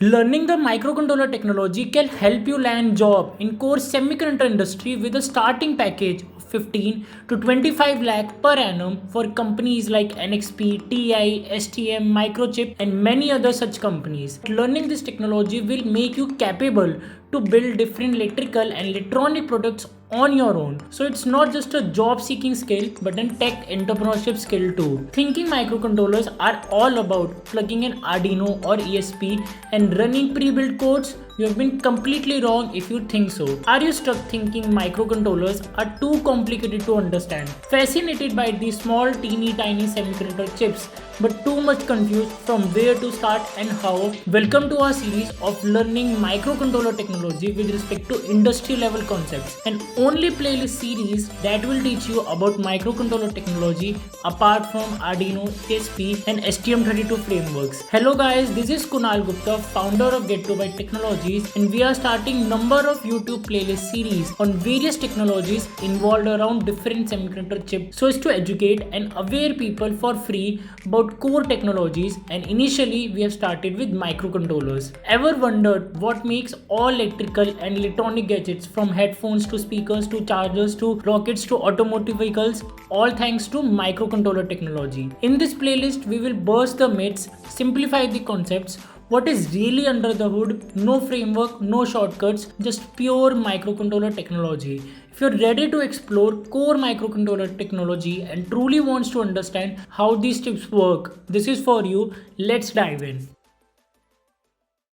Learning the microcontroller technology can help you land job in core semiconductor industry with a starting package of 15 to 25 lakh per annum for companies like NXP, TI, STM, Microchip and many other such companies. Learning this technology will make you capable to build different electrical and electronic products on your own. So it's not just a job seeking skill but a tech entrepreneurship skill too. Thinking microcontrollers are all about plugging an Arduino or ESP and running pre-built codes. You have been completely wrong if you think so. Are you stuck thinking microcontrollers are too complicated to understand? Fascinated by these small teeny tiny semiconductor chips but too much confused from where to start and how? Welcome to our series of learning microcontroller technology with respect to industry level concepts. An only playlist series that will teach you about microcontroller technology apart from Arduino, ESP and STM32 frameworks. Hello guys, this is Kunal Gupta, founder of Get2Byte Technologies, and we are starting number of YouTube playlist series on various technologies involved around different semiconductor chips so as to educate and aware people for free about core technologies. And initially we have started with microcontrollers. Ever wondered what makes all electrical and electronic gadgets from headphones to speakers to chargers to rockets to automotive vehicles, all thanks to microcontroller technology? In this playlist we will burst the myths, simplify the concepts, what is really under the hood, no framework, no shortcuts, just pure microcontroller technology. If you're ready to explore core microcontroller technology and truly wants to understand how these chips work, this is for you. Let's dive in.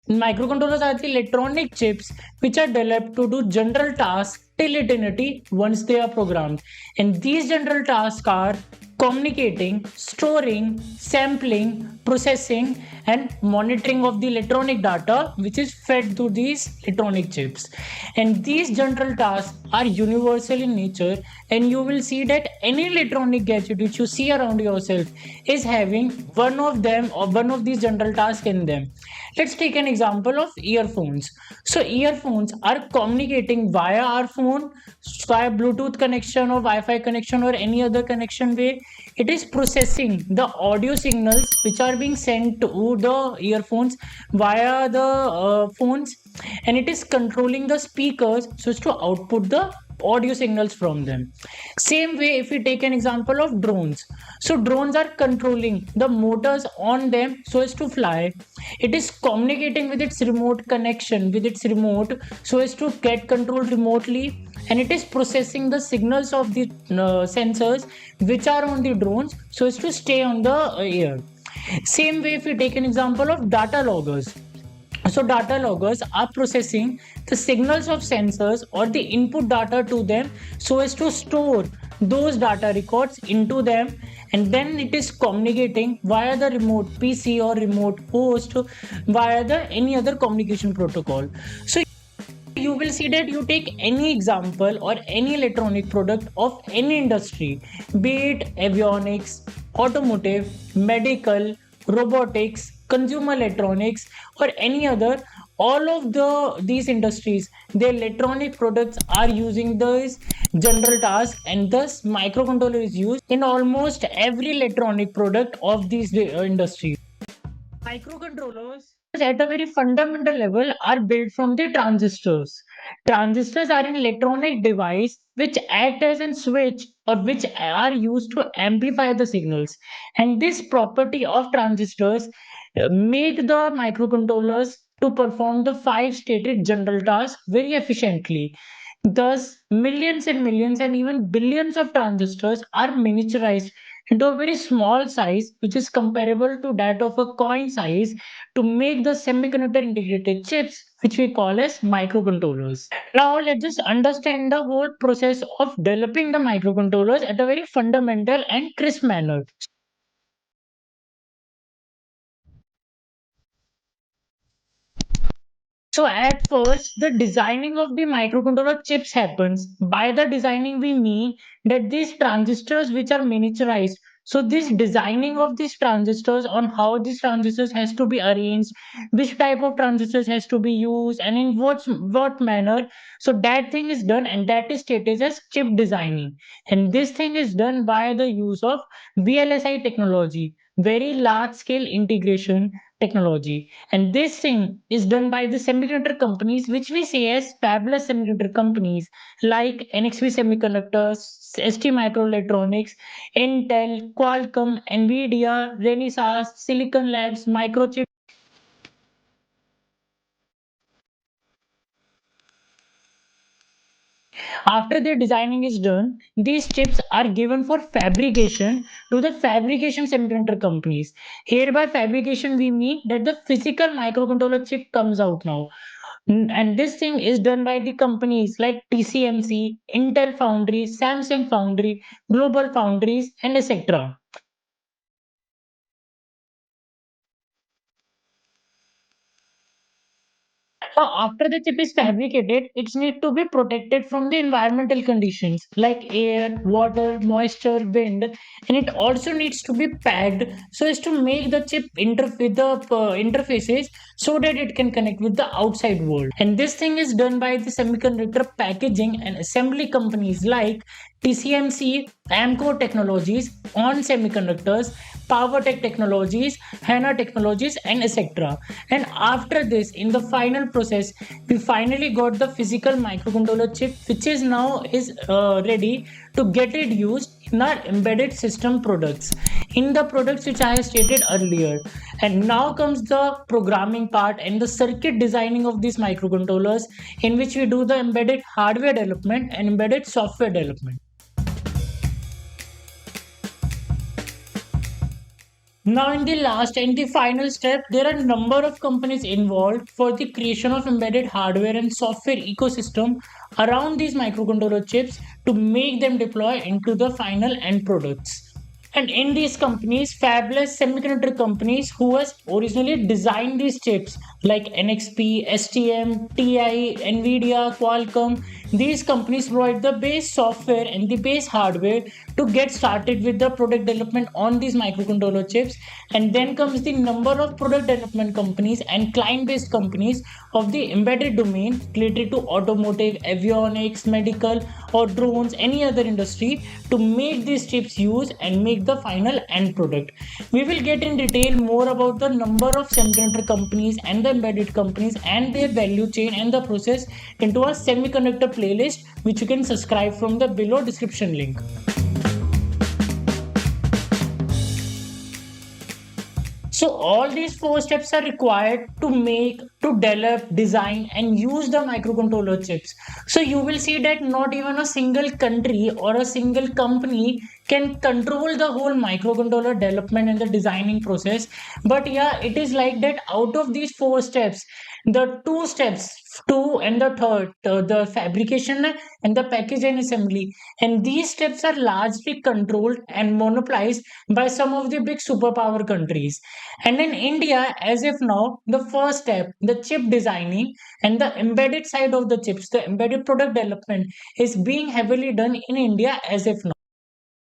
Microcontrollers are the electronic chips which are developed to do general tasks till eternity once they are programmed. And these general tasks are communicating, storing, sampling, processing, and monitoring of the electronic data which is fed to these electronic chips. And these general tasks are universal in nature, and you will see that any electronic gadget which you see around yourself is having one of them or one of these general tasks in them. Let's take an example of earphones. So earphones are communicating via our phone, via Bluetooth connection or Wi-Fi connection or any other connection way. It is processing the audio signals which are being sent to the earphones via the phones, and it is controlling the speakers so as to output the audio signals from them. Same way, if we take an example of drones, so drones are controlling the motors on them so as to fly. It is communicating with its remote connection with its remote so as to get control remotely, and it is processing the signals of the sensors which are on the drones so as to stay on the air. Same way, if we take an example of data loggers, so data loggers are processing the signals of sensors or the input data to them so as to store those data records into them, and then it is communicating via the remote PC or remote host via the any other communication protocol. So you will see that you take any example or any electronic product of any industry, be it avionics, automotive, medical, robotics, consumer electronics, or any other. All of these industries, their electronic products are using this general task, and thus microcontroller is used in almost every electronic product of these industries. Microcontrollers at a very fundamental level are built from the transistors. Transistors are an electronic device which act as a switch or which are used to amplify the signals. And this property of transistors make the microcontrollers to perform the five stated general tasks very efficiently. Thus, millions and millions and even billions of transistors are miniaturized into a very small size, which is comparable to that of a coin size, to make the semiconductor integrated chips, which we call as microcontrollers. Now, let's just understand the whole process of developing the microcontrollers at a very fundamental and crisp manner. So at first, the designing of the microcontroller chips happens. By the designing, we mean that these transistors which are miniaturized. So this designing of these transistors on how these transistors has to be arranged, which type of transistors has to be used, and in what manner. So that thing is done, and that is stated as chip designing. And this thing is done by the use of VLSI technology, very large scale integration, technology. And this thing is done by the semiconductor companies, which we say as fabless semiconductor companies like NXP Semiconductors, ST Microelectronics, Intel, Qualcomm, Nvidia, Renesas, Silicon Labs, Microchip. After the designing is done, these chips are given for fabrication to the fabrication semiconductor companies. Here by fabrication, we mean that the physical microcontroller chip comes out now. And this thing is done by the companies like TCMC, Intel Foundry, Samsung Foundry, Global Foundries, and etc. So after the chip is fabricated, it needs to be protected from the environmental conditions like air, water, moisture, wind, and it also needs to be packed so as to make the chip with the interfaces so that it can connect with the outside world. And this thing is done by the semiconductor packaging and assembly companies like TCMC, Amco Technologies, On Semiconductors, PowerTech Technologies, HANA Technologies, and etc. And after this, in the final process, we finally got the physical microcontroller chip, which is now is ready to get it used in our embedded system products. In the products which I have stated earlier, and now comes the programming part and the circuit designing of these microcontrollers, in which we do the embedded hardware development and embedded software development. Now, in the last and the final step, there are a number of companies involved for the creation of embedded hardware and software ecosystem around these microcontroller chips to make them deploy into the final end products. And in these companies, fabless semiconductor companies who has originally designed these chips like NXP, STM, TI, Nvidia, Qualcomm, these companies provide the base software and the base hardware to get started with the product development on these microcontroller chips. And then comes the number of product development companies and client based companies of the embedded domain related to automotive, avionics, medical, or drones, any other industry to make these chips use and make the final end product. We will get in detail more about the number of semiconductor companies and the embedded companies and their value chain and the process into a semiconductor playlist, which you can subscribe from the below description link. So all these four steps are required to make, to develop, design, and use the microcontroller chips. So you will see that not even a single country or a single company can control the whole microcontroller development and the designing process. But yeah, it is like that out of these four steps, the two steps, two and the third, the fabrication and the package and assembly, and these steps are largely controlled and monopolized by some of the big superpower countries. And in India, as if now, the first step, the chip designing and the embedded side of the chips, the embedded product development is being heavily done in India as if now.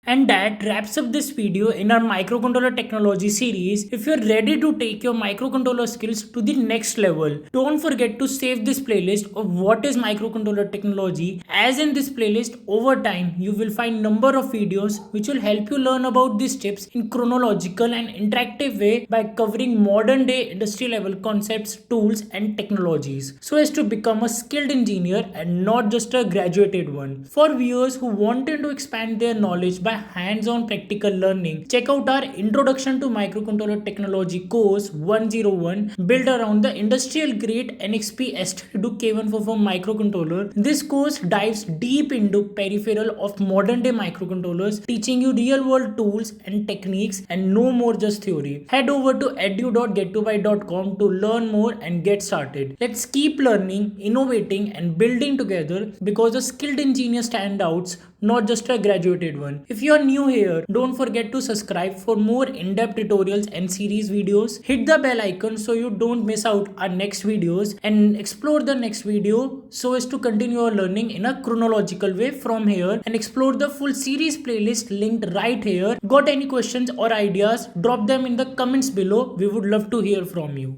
And that wraps up this video in our microcontroller technology series. If you're ready to take your microcontroller skills to the next level, don't forget to save this playlist of what is microcontroller technology, as in this playlist over time you will find number of videos which will help you learn about these chips in chronological and interactive way by covering modern day industry level concepts, tools and technologies so as to become a skilled engineer and not just a graduated one. For viewers who wanted to expand their knowledge by hands-on practical learning, check out our Introduction to Microcontroller Technology course 101 built around the industrial grade NXP S32K144 microcontroller. This course dives deep into peripheral of modern day microcontrollers, teaching you real world tools and techniques and no more just theory. Head over to edu.get2by.com to learn more and get started. Let's keep learning, innovating and building together because a skilled engineer standouts, not just a graduated one. If you are new here, don't forget to subscribe for more in-depth tutorials and series videos. Hit the bell icon so you don't miss out our next videos and explore the next video so as to continue your learning in a chronological way from here and explore the full series playlist linked right here. Got any questions or ideas? Drop them in the comments below. We would love to hear from you.